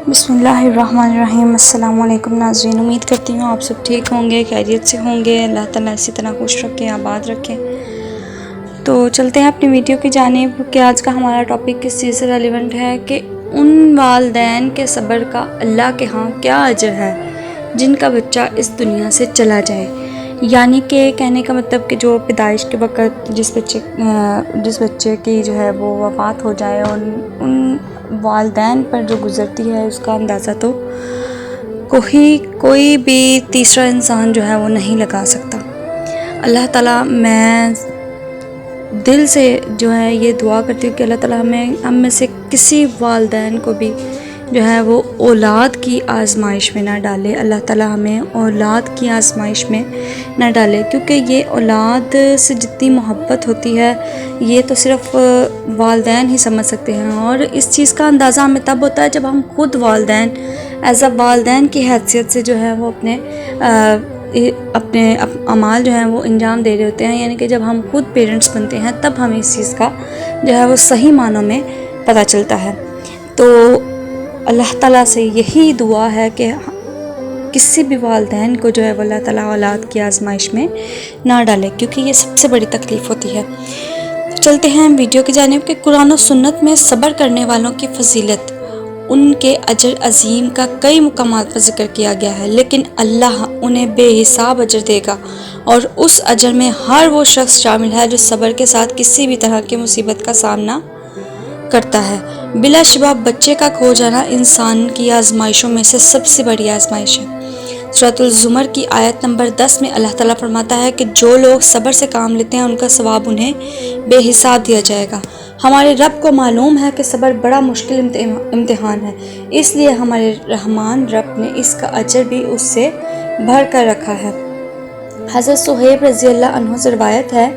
बिस्मिल्लाहिर्रहमानिर्रहीम। अस्सलाम वालेकुम नाज़रीन, उम्मीद करती हूँ आप सब ठीक होंगे, खैरियत से होंगे। अल्लाह ताला इसी तरह खुश रखें, आबाद रखें। तो चलते हैं अपनी वीडियो की जानिब कि आज का हमारा टॉपिक किस चीज़ से रेलिवेंट है कि उन वालदैन के सब्र का अल्लाह के यहाँ क्या अजर है जिनका बच्चा इस दुनिया से चला जाए। यानी कि कहने का मतलब कि जो पैदाइश के वक़्त जिस बच्चे की जो है वो वफ़ात हो जाए, उन वालदैन पर जो गुज़रती है उसका अंदाज़ा तो कोई भी तीसरा इंसान जो है वो नहीं लगा सकता। अल्लाह ताला, मैं दिल से जो है ये दुआ करती हूँ कि अल्लाह ताला हम में से किसी वालदैन को भी जो है वो औलाद की आज़माइश में ना डाले। अल्लाह ताला हमें औलाद की आज़माइश में ना डाले, क्योंकि ये औलाद से जितनी मोहब्बत होती है ये तो सिर्फ़ वालदैन ही समझ सकते हैं। और इस चीज़ का अंदाज़ा हमें तब होता है जब हम खुद वालदैन एज़ अ वालदैन की हैसियत से जो है वो अपने अमाल जो हैं वो अंजाम दे रहे होते हैं। यानी कि जब हम खुद पेरेंट्स बनते हैं तब हमें इस चीज़ का जो है वो सही मानों में पता चलता है। तो अल्लाह ताला से यही दुआ है कि किसी भी वालदैन को जो है वो अल्लाह ताला औलाद की आज़माइश में ना डाले, क्योंकि ये सबसे बड़ी तकलीफ़ होती है। तो चलते हैं वीडियो की जानिब कि कुरान और सुन्नत में सब्र करने वालों की फजीलत, उनके अजर अजीम का कई मुकामात पर ज़िक्र किया गया है, लेकिन अल्लाह उन्हें बेहिसाब अजर देगा और उस अजर में हर वो शख्स शामिल है जो सब्र के साथ किसी भी तरह की मुसीबत का सामना करता है। बिलाशुबा बच्चे का खो जाना इंसान की आजमाइशों में से सबसे बड़ी आजमाइश है। सूरह ज़ुमर की आयत नंबर 10 में अल्लाह ताला फरमाता है कि जो लोग सब्र से काम लेते हैं उनका सवाब उन्हें बेहिसाब दिया जाएगा। हमारे रब को मालूम है कि सब्र बड़ा मुश्किल इम्तिहान है, इसलिए हमारे रहमान रब ने इसका अजर भी उससे भर कर रखा है। हज़रत सुहैब रज़ी अल्लाह अन्हु से रवायत है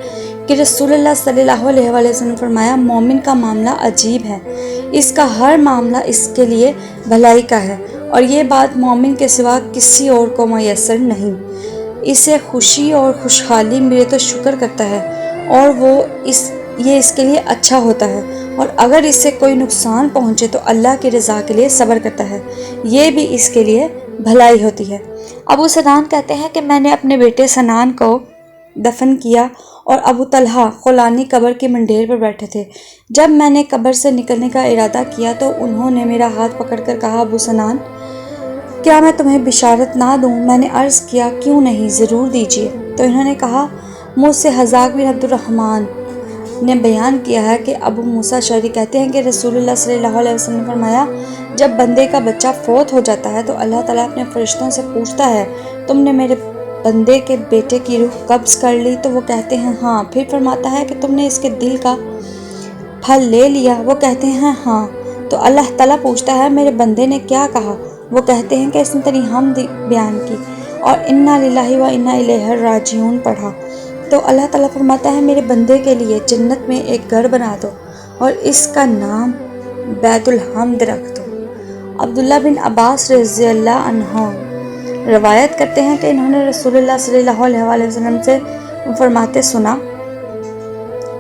कि रसूलुल्लाह सल्लल्लाहु अलैहि वसल्लम फरमाया, मोमिन का मामला अजीब है, इसका हर मामला इसके लिए भलाई का है और ये बात मोमिन के सिवा किसी और को मयसर नहीं। इसे खुशी और खुशहाली मिले तो शुक्र करता है और ये इसके लिए अच्छा होता है, और अगर इससे कोई नुकसान पहुँचे तो अल्लाह की रज़ा के लिए सब्र करता है, ये भी इसके लिए भलाई होती है। अबू सनान कहते हैं कि मैंने अपने बेटे सनान को दफन किया और अबू तलहा खुलानी कब्र की मंडेर पर बैठे थे। जब मैंने कब्र से निकलने का इरादा किया तो उन्होंने मेरा हाथ पकड़कर कहा, अबू सनान, क्या मैं तुम्हें बिशारत ना दूं? मैंने अर्ज़ किया, क्यों नहीं, ज़रूर दीजिए। तो इन्होंने कहा, मुझसे हज़ाक बिन अब्दुर्रहमान ने बयान किया है कि अबू मूसा शरी कहते हैं कि रसूलुल्लाह सल्लल्लाहु अलैहि वसल्लम ने फरमाया, जब बंदे का बच्चा फौत हो जाता है तो अल्लाह ताला अपने फरिश्तों से पूछता है, तुमने मेरे बंदे के बेटे की रूह कब्ज़ कर ली? तो वो कहते हैं हाँ। फिर फरमाता है कि तुमने इसके दिल का फल ले लिया? वो कहते हैं हाँ। तो अल्लाह ताला पूछता है, मेरे बंदे ने क्या कहा? वो कहते हैं कि इसने तेरी हमद बयान की और इन्ना लिल्लाहि व इन्ना इलैहि राजिऊन पढ़ा। तो अल्लाह ताला फरमाता है, मेरे बंदे के लिए जन्नत में एक घर बना दो और इसका नाम बैतुल हम्द रख दो। अब्दुल्ला बिन अब्बास रज़ी अल्लाह अन्हु रवायत करते हैं कि इन्होंने रसूलुल्लाह सल्लल्लाहु अलैहि वसल्लम से फरमाते सुना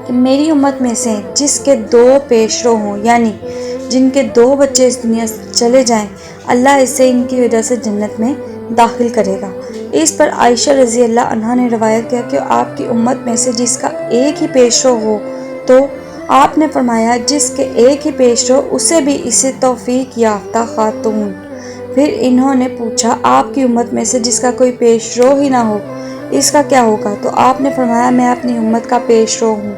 कि मेरी उम्मत में से जिसके दो पेशरो हों, यानी जिनके दो बच्चे इस दुनिया से चले जाएं, अल्लाह इसे इनकी वजह से जन्नत में दाखिल करेगा। इस पर आयशा रज़ी अल्लाह अन्हा ने रवायत किया कि आपकी उम्मत में से जिसका एक ही पेशरो हो, तो आपने फरमाया जिसके एक ही पेशरो उसे भी इसे तौफीक याफ्ता खातून। फिर इन्होंने पूछा, आपकी उम्मत में से जिसका कोई पेशरो ही ना हो, इसका क्या होगा? तो आपने फरमाया, मैं अपनी उम्मत का पेशरो हूँ,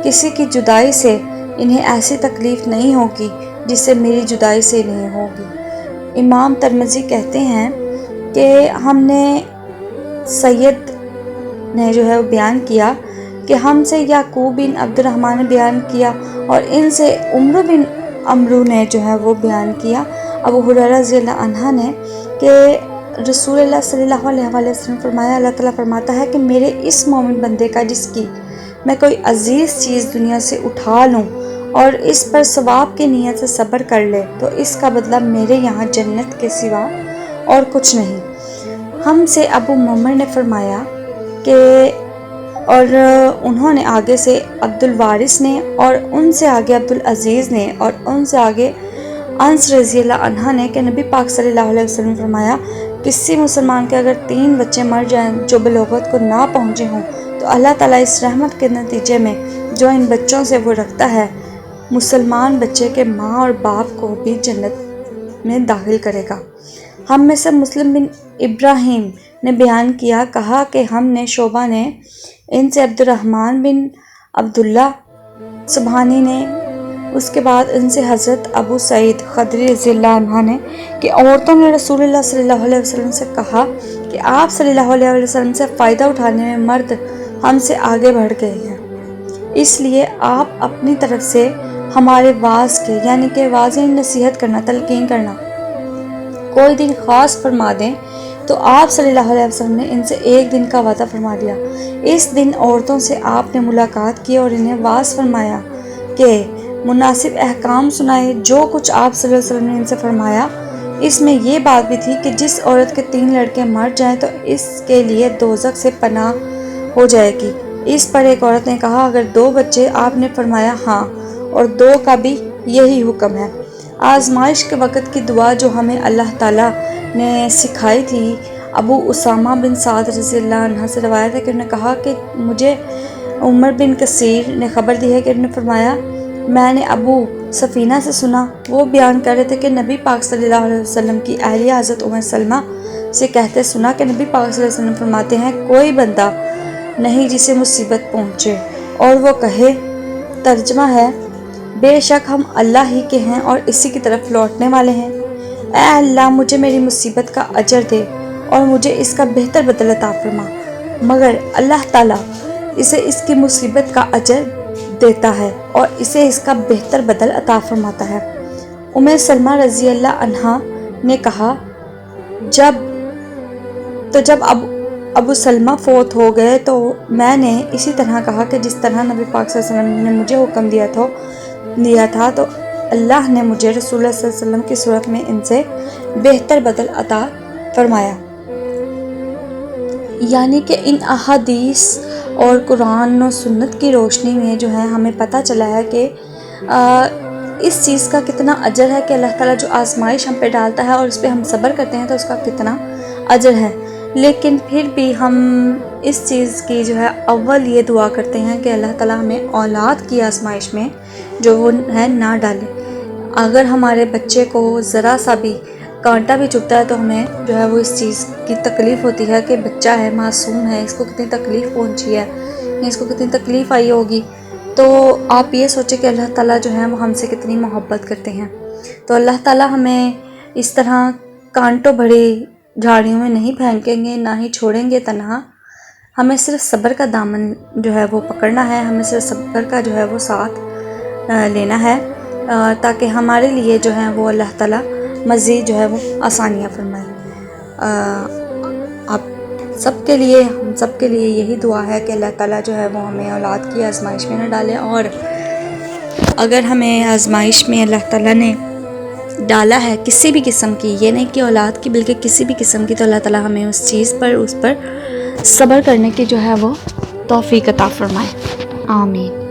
किसी की जुदाई से इन्हें ऐसी तकलीफ़ नहीं होगी जिससे मेरी जुदाई से नहीं होगी। इमाम तिरमिज़ी कहते हैं कि हमने सैयद ने जो है वो बयान किया कि हमसे याकूब बिन अब्दुर्रहमान ने बयान किया और इनसे उम्र बिन अमरू ने जो है वो बयान किया। अबू हुरैरा रज़ियल्लाहु अन्हा ने कि रसूलुल्लाह सल्लल्लाहु अलैहि वसल्लम फरमाया, अल्लाह ताला फरमाता है कि मेरे इस मोमिन बंदे का जिसकी मैं कोई अजीज़ चीज़ दुनिया से उठा लूँ और इस पर सवाब की नीयत से सब्र कर ले तो इसका बदला मेरे यहाँ जन्नत के सिवा और कुछ नहीं। हमसे अबू मुमर ने फरमाया कि और उन्होंने आगे से अब्दुल वारिस ने और उनसे आगे अब्दुल अज़ीज़ ने और उनसे आगे انس رضی اللہ عنہ نے کہ نبی پاک صلی اللہ علیہ وسلم نے فرمایا کسی مسلمان کے اگر 3 بچے مر جائیں جو بلوغت کو نہ پہنچے ہوں تو اللہ تعالیٰ اس رحمت کے نتیجے میں جو ان بچوں سے وہ رکھتا ہے مسلمان بچے کے ماں اور باپ کو بھی جنت میں داخل کرے گا۔ ہم میں سے مسلم بن ابراہیم نے بیان کیا، کہا کہ ہم نے شعبہ نے ان سے عبد الرحمن بن عبداللہ سبحانی نے، اس کے بعد ان سے حضرت ابو سعید خدری رضی اللہ عنہ نے کہ عورتوں نے رسول اللہ صلی اللہ علیہ وسلم سے کہا کہ آپ صلی اللہ علیہ وسلم سے فائدہ اٹھانے میں مرد ہم سے آگے بڑھ گئے ہیں، اس لیے آپ اپنی طرف سے ہمارے واعظ کے یعنی کہ واضح نصیحت کرنا، تلقین کرنا کوئی دن خاص فرما دیں۔ تو آپ صلی اللہ علیہ وسلم نے ان سے 1 دن کا وعدہ فرما دیا۔ اس دن عورتوں سے آپ نے ملاقات کی اور انہیں واعظ فرمایا کہ مناسب احکام سنائے۔ جو کچھ آپ صلی اللہ علیہ وسلم نے ان سے فرمایا اس میں یہ بات بھی تھی کہ جس عورت کے 3 لڑکے مر جائیں تو اس کے لیے دوزخ سے پناہ ہو جائے گی۔ اس پر ایک عورت نے کہا اگر 2 بچے؟ آپ نے فرمایا ہاں، اور 2 کا بھی یہی حکم ہے۔ آزمائش کے وقت کی دعا جو ہمیں اللہ تعالیٰ نے سکھائی تھی، ابو اسامہ بن سعد رضی اللہ عنہ سے روایت ہے کہ انہوں نے کہا کہ مجھے عمر بن کثیر نے خبر دی ہے کہ انہوں نے فرمایا میں نے ابو سفینہ سے سنا، وہ بیان کر رہے تھے کہ نبی پاک صلی اللہ علیہ وسلم کی اہلیہ حضرت ام سلمہ سے کہتے سنا کہ نبی پاک صلی اللہ علیہ وسلم فرماتے ہیں کوئی بندہ نہیں جسے مصیبت پہنچے اور وہ کہے، ترجمہ ہے بے شک ہم اللہ ہی کے ہیں اور اسی کی طرف لوٹنے والے ہیں، اے اللہ مجھے میری مصیبت کا اجر دے اور مجھے اس کا بہتر بدل عطا فرما، مگر اللہ تعالیٰ اسے اس کی مصیبت کا اجر دیتا ہے اور اسے اس کا بہتر بدل عطا فرماتا ہے۔ ام سلمہ رضی اللہ عنہا نے کہا جب ابو سلمہ فوت ہو گئے تو میں نے اسی طرح کہا کہ جس طرح نبی پاک صلی اللہ علیہ وسلم نے مجھے حکم دیا تھا تو اللہ نے مجھے رسول اللہ صلی اللہ علیہ وسلم کی صورت میں ان سے بہتر بدل عطا فرمایا۔ یعنی کہ ان احادیث اور قرآن و سنت کی روشنی میں جو ہے ہمیں پتہ چلا ہے کہ اس چیز کا کتنا اجر ہے کہ اللہ تعالیٰ جو آزمائش ہم پہ ڈالتا ہے اور اس پہ ہم صبر کرتے ہیں تو اس کا کتنا اجر ہے، لیکن پھر بھی ہم اس چیز کی جو ہے اول یہ دعا کرتے ہیں کہ اللہ تعالیٰ ہمیں اولاد کی آزمائش میں جو وہ ہے نہ ڈالے۔ اگر ہمارے بچے کو ذرا سا بھی کانٹا بھی چبھتا ہے تو ہمیں جو ہے وہ اس چیز کی تکلیف ہوتی ہے کہ بچہ ہے، معصوم ہے، اس کو کتنی تکلیف پہنچی ہے، اس کو کتنی تکلیف آئی ہوگی۔ تو آپ یہ سوچیں کہ اللہ تعالیٰ جو ہے وہ ہم سے کتنی محبت کرتے ہیں۔ تو اللہ تعالیٰ ہمیں اس طرح کانٹوں بھری جھاڑیوں میں نہیں پھینکیں گے، نہ ہی چھوڑیں گے تنہا۔ ہمیں صرف صبر کا دامن جو ہے وہ پکڑنا ہے، ہمیں صرف صبر کا جو ہے وہ ساتھ لینا ہے تاکہ ہمارے لیے جو ہے وہ اللہ تعالیٰ مزید جو ہے وہ آسانیاں فرمائے۔ آپ سب کے لیے، ہم سب کے لیے یہی دعا ہے کہ اللہ تعالیٰ جو ہے وہ ہمیں اولاد کی آزمائش میں نہ ڈالے، اور اگر ہمیں آزمائش میں اللہ تعالیٰ نے ڈالا ہے کسی بھی قسم کی، یہ نہیں کہ اولاد کی بلکہ کسی بھی قسم کی، تو اللہ تعالیٰ ہمیں اس چیز پر، اس پر صبر کرنے کی جو ہے وہ توفیق عطا فرمائے۔ آمین۔